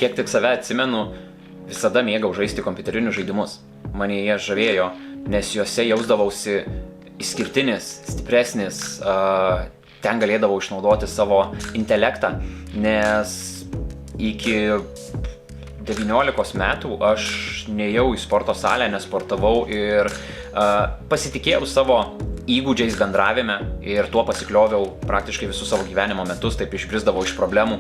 kiek tik save atsimenu, visada mėgau žaisti kompiuterinius žaidimus. Mane jie žavėjo, nes juose jausdavausi išskirtinis, stipresnis, ten galėdavau išnaudoti savo intelektą, nes iki 19 metų aš nėjau į sporto salę, nesportavau ir pasitikėjau savo įgūdžiais bendravime ir tuo pasikliovėjau praktiškai visus savo gyvenimo metus, taip išbrisdavau iš problemų,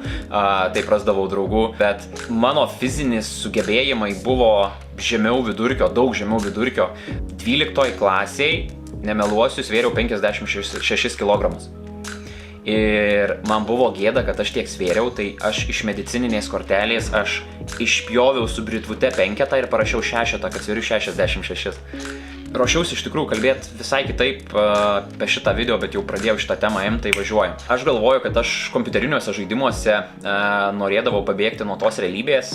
taip rasdavau draugų, bet mano fizinis sugebėjimai buvo žemiau vidurkio, daug žemiau vidurkio. 12 klasiai, nemeluosiu, svėriau 56 kg. Ir man buvo gėda, kad aš tiek svėriau, tai aš iš medicininės kortelės aš išpjoviau su britvute 5 ir parašiau 6, kad svėriu 66. Ruošiausi iš tikrųjų kalbėti visai kitaip apie šitą video, bet jau pradėjau šitą temą imti, tai važiuoju. Aš galvoju, kad aš kompiuteriniuose žaidimuose norėdavau pabėgti nuo tos realybės,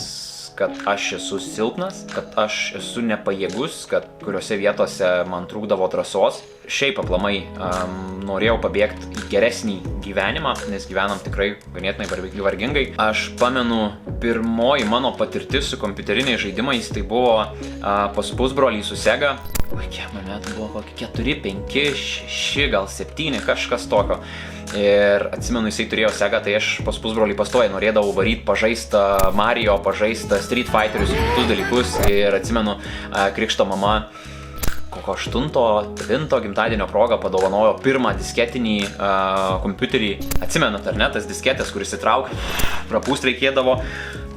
kad aš esu silpnas, kad aš esu nepajėgus, kad kuriuose vietose man trūkdavo drąsos. Šiaip aplamai norėjau pabėgti į geresnį gyvenimą, nes gyvenam tikrai ganėtinai vargingai. Aš pamenu, pirmoji mano patirtis su kompiuteriniais žaidimais, tai buvo pas pusbrolį su Sega. Kiek man metų buvo, kokie 4, 5, 6, gal 7, kažkas tokio. Ir atsimenu, jisai turėjo Sega, tai aš pas pusbrolį pastoja norėdavau varyti, pažaist Mario, pažaist Street Fighterius ir kitus dalykus. Ir atsimenu, krikšto mama kokio 8-9 gimtadienio proga padovanojo pirmą disketinį kompiuterį. Atsimenat, ar ne, tas disketės, kuris įtraukė, prapūst reikėdavo,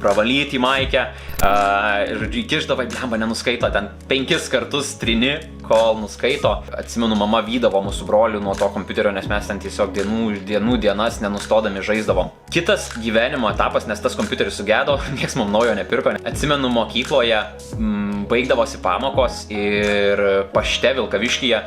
pravalyti į maikę ir įkišdavai, blemba, nenuskaito, ten 5 kartus trini, kol nuskaito. Atsimenu, mama vydavo mūsų brolių nuo to kompiuterio, nes mes ten tiesiog dienas nenustodami žaisdavom. Kitas gyvenimo etapas, nes tas kompiuteris sugedo, nieks mum naujo nepirko. Atsimenu, mokykloje baigdavosi pamokos ir pašte Vilkaviškyje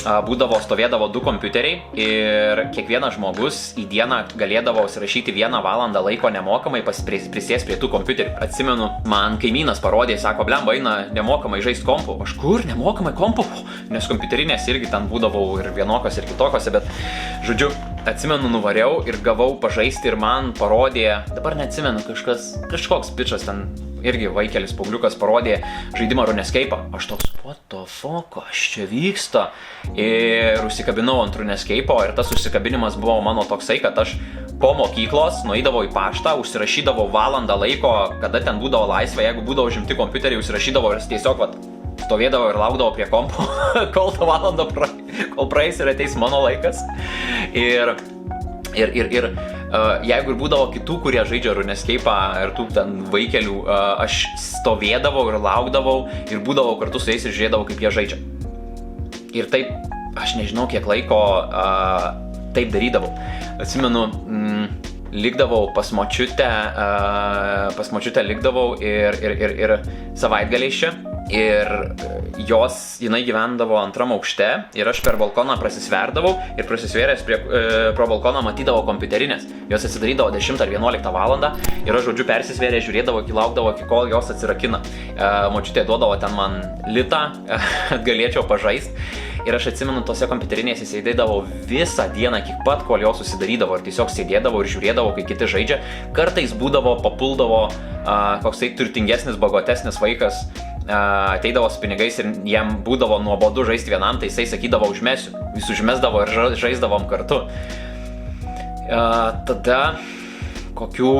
stovėdavo 2 kompiuteriai ir kiekvienas žmogus į dieną galėdavo užsirašyti 1 valandą laiko nemokamai prisės prie tų kompiuterių. Atsimenu, man kaimynas parodė, sako, blemba, eina nemokamai žaisti kompu. Aš kur nemokamai kompu? Nes kompiuterinės irgi ten būdavau ir vienokios ir kitokiose, bet žodžiu, atsimenu, nuvariau ir gavau pažaisti ir man parodė, dabar neatsimenu, kažkoks bičas ten, irgi vaikelis paugliukas parodė žaidimą RuneScape'ą. Aš toks, what the fuck, kas čia vyksta? Ir užsikabinau ant RuneScape'o ir tas užsikabinimas buvo mano toksai, kad aš po mokyklos nueidavau į paštą, užsirašydavau valandą laiko, kada ten būdavo laisva, jeigu būdavo užimti kompiuteriai, užsirašydavau ir tiesiog stovėdavo ir laukdavo prie kompo, kol tą valandą kol praeis ir ateis mano laikas. Ir jeigu ir būdavo kitų, kurie žaidžia RuneScape'ą ir tų ten vaikelių, aš stovėdavau ir laukdavau ir būdavau kartu su jais ir žiūrėdavau, kaip jie žaidžia. Ir taip, aš nežinau, kiek laiko taip darydavau. Atsimenu, likdavau pas močiutę likdavau ir savaitgaliais čia. Ir jinai gyvendavo 2 aukšte ir aš per balkoną prasisverdavau ir prasisvėręs pro balkoną matydavau kompiuterinės. Jos atsidarydavo 10 ar 11 valandą ir aš, žodžiu, persisvėręs žiūrėdavau, laukdavo, kol jos atsirakina. Močiutė duodavo ten man litą, kad galėčiau pažaist. Ir aš atsimenu, tose kompiuterinėse sėdėdavau visą dieną, iki pat, kol jos susidarydavo ir tiesiog sėdėdavo ir žiūrėdavo, kai kiti žaidžia. Kartais papuldavo koksai turtingesnis, bagotesnis vaikas, ateidavo su pinigais ir jam būdavo nuobodu žaisti vienam, tai jisai sakydavo užmesiu. Jis užmesdavo ir žaisdavom kartu. Tada kokių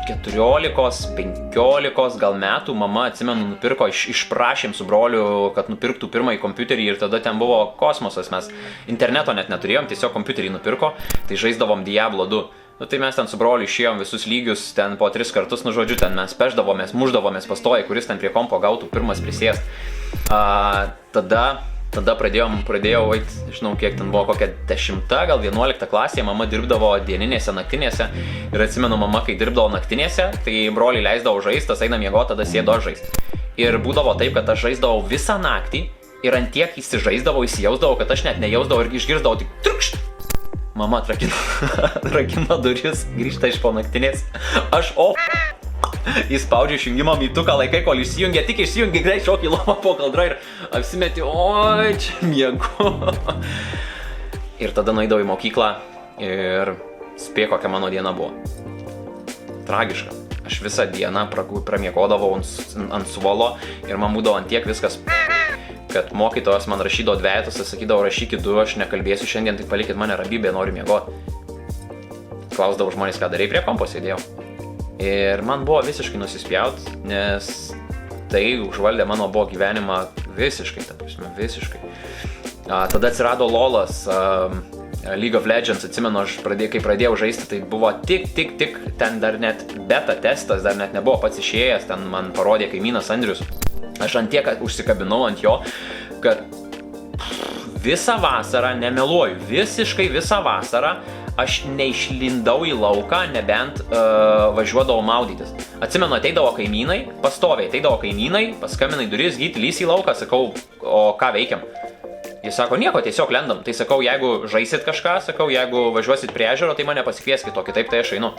14-15 gal metų mama, atsimenu, nupirko, išprašėm su broliu, kad nupirktų pirmąjį kompiuterį ir tada ten buvo kosmosas, mes interneto net neturėjom, tiesiog kompiuterį nupirko, tai žaisdavom Diablo 2. Tai mes ten su broliu išėjom visus lygius, ten po 3 kartus, žodžiu, ten mes pešdavomės, muždavomės pastoja, kuris ten prie kompo gautų pirmas prisėst. Tada pradėjau eit, žinau, kiek ten buvo, kokia 10, gal 11 klasėje, mama dirbdavo dieninėse, naktinėse. Ir atsimenu, mama, kai dirbdavo naktinėse, tai broliai leisdavo žaist, tas eina miego, tada sėdo žaist. Ir būdavo taip, kad aš žaisdavau visą naktį ir ant tiek įsižaisdavau, įsijausdavau, kad aš net nejausdavau ir išgirsdavau tik trukšt. Mama rakino duris, grįžta iš po naktinės. Aš įspaudžiu išjungimo mygtuką, laikai, kol išsijungia, tik išsijungia, greit šokį lovą po kaldrą ir apsimeti, oi, čia miegu. Ir tada nueidavau į mokyklą ir spėk, kokia mano diena buvo. Tragiška. Aš visą dieną pramiegodavau ant suolo ir man būdavo ant tiek viskas, kad mokytojas man rašydavo dvejetus, sakydavo rašykit 2, aš nekalbėsiu šiandien, tai palikit mane ramybėje, noriu miegoti. Klausdavau žmonės, ką darai, prie kompo sėdėjau. Ir man buvo visiškai nusispjaut, nes tai užvaldė mano buvo gyvenimą visiškai, ta prasme, visiškai. Tada atsirado LOL'as, League of Legends, atsimenu, kai pradėjau žaisti, tai buvo tik, ten dar net beta testas, dar net nebuvo pats išėjęs, ten man parodė kaimynas Andrius. Aš ant tiek užsikabinau ant jo, kad visą vasarą, nemeluoju, visiškai visą vasarą, aš neišlindau į lauką, nebent važiuodavau maudytis. Atsimenu, ateidavo kaimynai, pastoviai ateidavo kaimynai, paskambinai duris, gyti, lys į lauką, sakau, o ką veikiam? Jis sako, nieko, tiesiog lendam. Tai sakau, jeigu žaisit kažką, sakau, jeigu važiuosit prie ežero, tai mane pasikvieskit, o kitaip tai aš einu.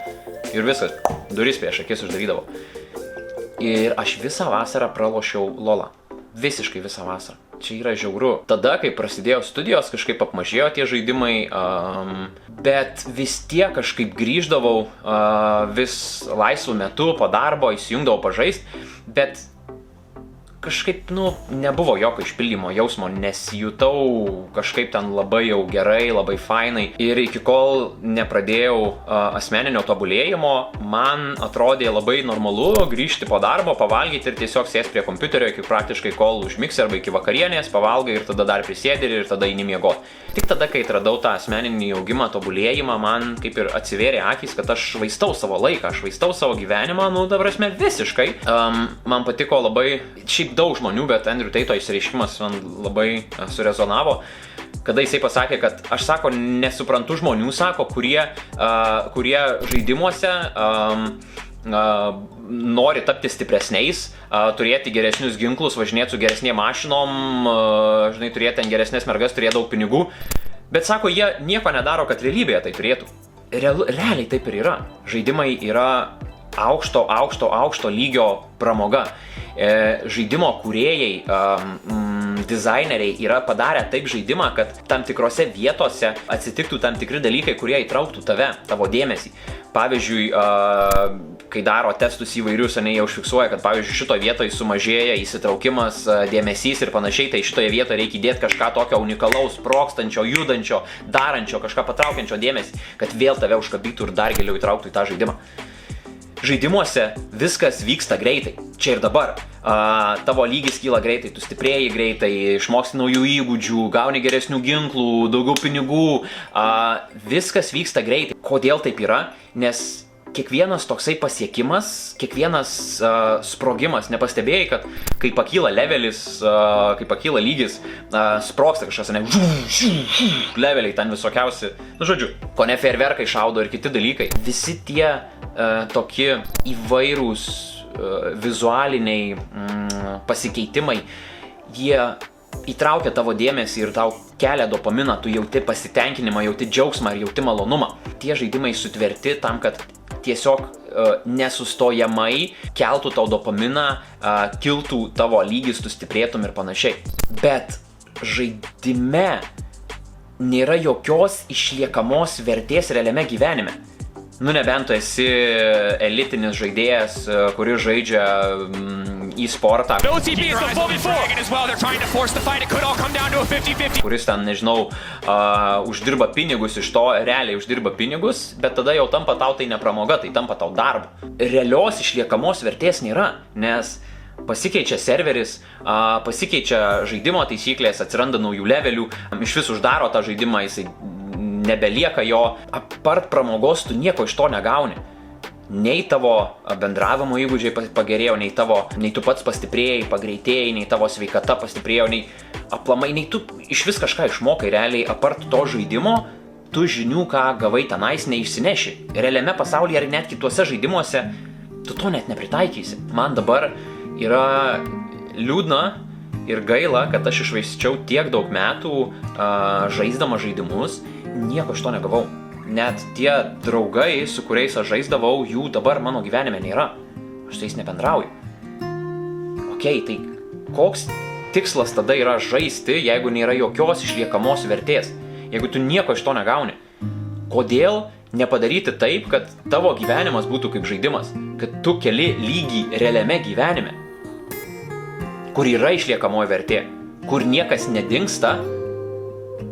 Ir viskas, duris prieš akis uždarydavau. Ir aš visą vasarą pralošiau LOL'ą. Visiškai visą vasarą. Čia yra žiauru. Tada, kai prasidėjo studijos, kažkaip apmažėjo tie žaidimai, bet vis tiek kažkaip grįždavau vis laisvų metu po darbo, įsijungdavau pažaist, bet kažkaip, nebuvo jokio išpildymo jausmo, nesijutau kažkaip ten labai jau gerai, labai fainai. Ir iki kol nepradėjau asmeninio tobulėjimo, man atrodė labai normalu grįžti po darbo, pavalgyti ir tiesiog sėsti prie kompiuterio iki praktiškai kol užmigsi arba iki vakarienės, pavalgai ir tada dar prisėdi ir tada eini miegoti. Tik tada, kai atradau tą asmeninį augimą, tobulėjimą, man kaip ir atsivėrė akys, kad aš švaistau savo laiką, aš švaistau savo gyvenimą, ta prasme, visiškai. Man patiko labai, šiaip daug žmonių, bet Andrew Tate'o išsireiškimas man labai surezonavo, kada jisai pasakė, kad aš, sako, nesuprantu žmonių, sako, kurie žaidimuose nori tapti stipresniais, turėti geresnius ginklus, važinėti su geresnėm mašinom, žinai, turėti ten geresnės mergas, turėti daug pinigų, bet, sako, jie nieko nedaro, kad realybėje tai turėtų. Realiai taip ir yra. Žaidimai yra aukšto lygio pramoga. Žaidimo kūrėjai, dizaineriai yra padarę taip žaidimą, kad tam tikrose vietose atsitiktų tam tikri dalykai, kurie įtrauktų tavo dėmesį. Pavyzdžiui, kai daro testus įvairius, jie užfiksuoja, kad pavyzdžiui šitoje vietoje sumažėja įsitraukimas, dėmesys ir panašiai, tai šitoje vietoje reikia įdėti kažką tokio unikalaus, sprogstančio, judančio, darančio, kažką patraukiančio dėmesį, kad vėl tave užkabytų ir dar giliau įtrauktų į tą žaidimą. Žaidimuose viskas vyksta greitai, čia ir dabar. Tavo lygis kyla greitai, tu stiprėji greitai, išmoksti naujų įgūdžių, gauni geresnių ginklų, daugiau pinigų. Viskas vyksta greitai. Kodėl taip yra? Nes kiekvienas toksai pasiekimas, kiekvienas sprogimas, nepastebėjai, kad kai pakyla levelis, kai pakyla lygis, sprogsta kažkas, leveliai ten visokiausi, žodžiu, kone fejerverkai šaudo ir kiti dalykai. Visi tie tokie įvairūs vizualiniai pasikeitimai, jie įtraukia tavo dėmesį ir tau kelia dopaminą, tu jauti pasitenkinimą, jauti džiaugsmą ir jauti malonumą. Tie žaidimai sutverti tam, kad tiesiog nesustojamai keltų tau dopaminą, kiltų tavo lygis, tu stiprėtum ir panašiai. Bet žaidime nėra jokios išliekamos vertės realiame gyvenime. Nebent tu esi elitinis žaidėjas, kuris žaidžia į sportą, kuris ten, nežinau, uždirba pinigus iš to, realiai uždirba pinigus, bet tada jau tampa tau tai ne pramoga, tai tampa tau darbu. Realios išliekamos vertės nėra, nes pasikeičia serveris, pasikeičia žaidimo taisyklės, atsiranda naujų levelių, iš vis uždaro tą žaidimą, jisai nebelieka jo, apart pramogos tu nieko iš to negauni. Nei tavo bendravimo įgūdžiai pagerėjo, nei tu pats pastiprėjai, pagreitėjai, nei tavo sveikata pastiprėjo, nei aplamai, nei tu iš vis kažką išmokai realiai, apart to žaidimo, tu žinių, ką gavai tenais, neišsineši. Realiame pasaulyje ar net kituose žaidimuose tu to net nepritaikysi. Man dabar yra liūdna ir gaila, kad aš iššvaisčiau tiek daug metų žaisdama žaidimus, nieko iš to negavau. Net tie draugai, su kuriais aš žaisdavau, jų dabar mano gyvenime nėra. Aš su jais nebendrauju. Tai koks tikslas tada yra žaisti, jeigu nėra jokios išliekamos vertės? Jeigu tu nieko iš to negauni? Kodėl nepadaryti taip, kad tavo gyvenimas būtų kaip žaidimas, kad tu keli lygį realiame gyvenime, kur yra išliekamoji vertė, kur niekas nedingsta.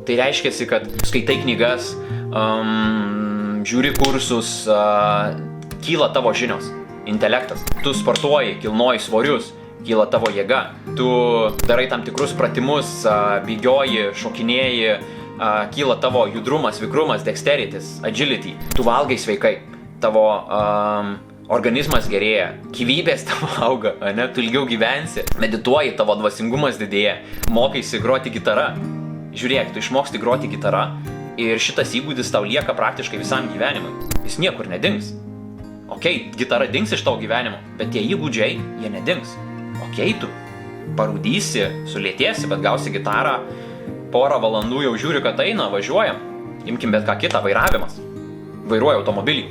Tai reiškiasi, kad skaitai knygas, žiūri kursus, kyla tavo žinios, intelektas. Tu sportuoji, kilnoji svorius, kyla tavo jėga. Tu darai tam tikrus pratimus, bėgioji, šokinėji, kyla tavo judrumas, vikrumas, dexterities, agility. Tu valgai sveikai, tavo organizmas gerėja, gyvybės tavo auga, ne? Tu ilgiau gyvensi, medituoji, tavo dvasingumas didėja, mokaisi groti gitarą. Žiūrėk, tu išmoksti groti gitarą ir šitas įgūdis tau lieka praktiškai visam gyvenimui. Jis niekur nedings. Okei, gitara dings iš tavo gyvenimo, bet tie įgūdžiai, jie nedings. Okei, tu parūdysi, sulėtėsi, bet gausi gitarą, porą valandų jau žiūri, kad eina, važiuojam. Imkim bet ką kitą, vairavimas. Vairuoji automobilį.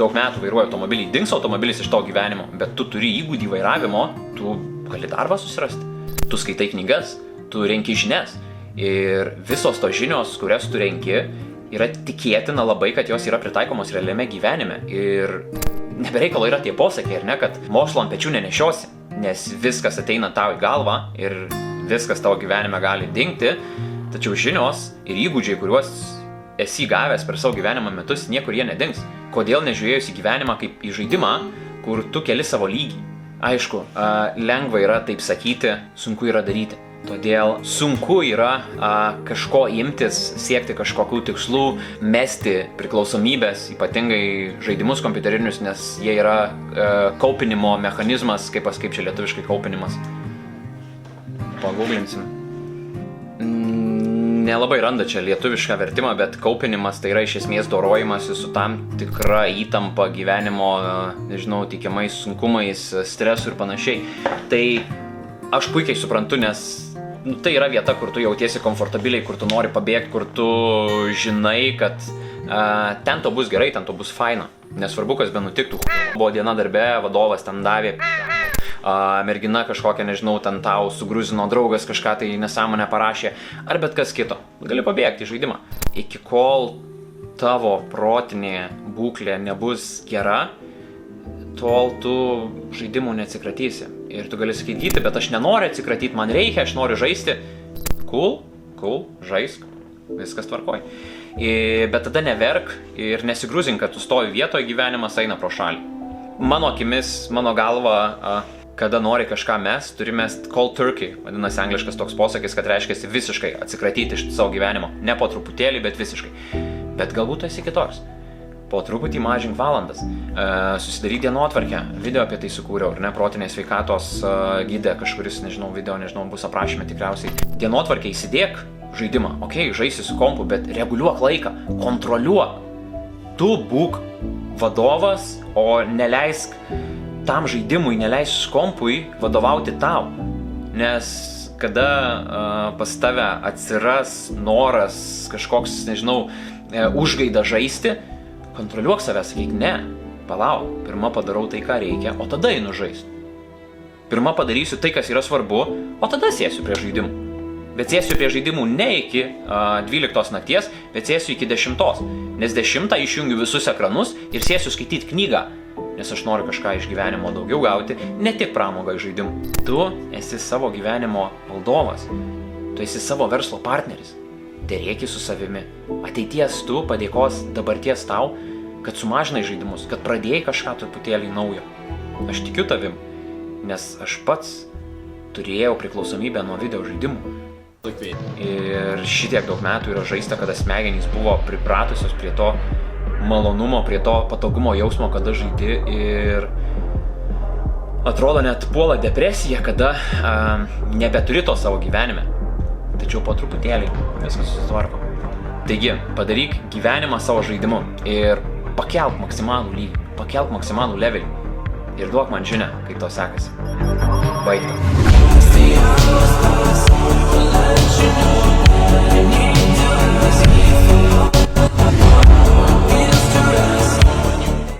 Daug metų vairuoji automobilį, dings automobilis iš tavo gyvenimo, bet tu turi įgūdį vairavimo, tu gali darbą susirasti. Tu skaitai knygas, tu renki žinias. Ir visos tos žinios, kurias tu renki, yra tikėtina labai, kad jos yra pritaikomos realiame gyvenime. Ir nebereikalo yra tie posakiai, ar ne, kad mokslo ant pečių nenešiosi, nes viskas ateina tau į galvą ir viskas tavo gyvenime gali dingti, tačiau žinios ir įgūdžiai, kuriuos esi gavęs per savo gyvenimo metus, niekur jie nedings. Kodėl nežiūrėjus į gyvenimą kaip į žaidimą, kur tu keli savo lygį? Aišku, lengva yra taip sakyti, sunku yra daryti. Todėl sunku yra kažko imtis, siekti kažkokių tikslų, mesti priklausomybės, ypatingai žaidimus kompiuterinius, nes jie yra kaupinimo mechanizmas, kaip čia lietuviškai kaupinimas. Paguglinsim. Nelabai randa čia lietuvišką vertimą, bet kaupinimas tai yra iš esmės dorojimasi su tam tikra įtampa gyvenimo, nežinau, teikiamais sunkumais, stresu ir panašiai. Tai aš puikiai suprantu, nes tai yra vieta, kur tu jautiesi komfortabiliai, kur tu nori pabėgti, kur tu žinai, kad ten to bus gerai, ten to bus faina. Nesvarbu, kas be nutiktų. Buvo diena darbe, vadovas ten davė, mergina kažkokia, nežinau, ten tau sugruzino draugas, kažką tai nesąmonę parašė, ar bet kas kito. Gali pabėgti į žaidimą. Iki kol tavo protinė būklė nebus gera, tol tu žaidimų neatsikratysi. Ir tu gali sakyti, bet aš nenoriu atsikratyti, man reikia, aš noriu žaisti. Cool, žaisk, viskas tvarkoj. Bet tada neverk ir nesigruzink, kad tu stovi vietoje, gyvenimas eina pro šalį. Mano akimis, mano galva, kada nori kažką mest, turi mest cold turkey, vadinasi angliškas toks posakis, kad reiškia visiškai atsikratyti iš savo gyvenimo. Ne po truputėlį, bet visiškai. Bet galbūt tu esi kitoks. Po truputį mažink valandas, susidaryk dienotvarkę, video apie tai sukūriau, ar ne, protinės sveikatos gide, kažkuris, nežinau, bus aprašyme tikriausiai. Dienotvarkę įsidėk žaidimą, žaisi su kompu, bet reguliuok laiką, kontroliuok. Tu būk vadovas, o neleisk tam žaidimui, neleisk kompui vadovauti tau. Nes kada pas tave atsiras noras kažkoks, nežinau, užgaida žaisti, kontroliuok save, sakyk, ne, palauk, pirma padarau tai, ką reikia, o tada einu žaisti. Pirma padarysiu tai, kas yra svarbu, o tada sėsiu prie žaidimų. Bet sėsiu prie žaidimų ne iki 12 nakties, bet sėsiu iki 10. Nes 10 išjungiu visus ekranus ir sėsiu skaityti knygą, nes aš noriu kažką iš gyvenimo daugiau gauti, ne tik pramogą iš žaidimų. Tu esi savo gyvenimo valdovas, tu esi savo verslo partneris. Derėki su savimi. Ateities tu padėkos dabarties tau, kad sumažinai žaidimus, kad pradėjai kažką truputėlį naujo. Aš tikiu tavim, nes aš pats turėjau priklausomybę nuo video žaidimų. Ir šitiek daug metų yra žaista, kada smegenys buvo pripratusios prie to malonumo, prie to patogumo jausmo, kada žaidi, ir atrodo net puola depresija, kada nebeturi to savo gyvenime. Tačiau po truputėlį viskas susitvarko. Taigi, padaryk gyvenimą savo žaidimu ir pakelk maksimalų lygį, pakelk maksimalų levelį ir duok man žinią, kaip to sekasi. Baigta.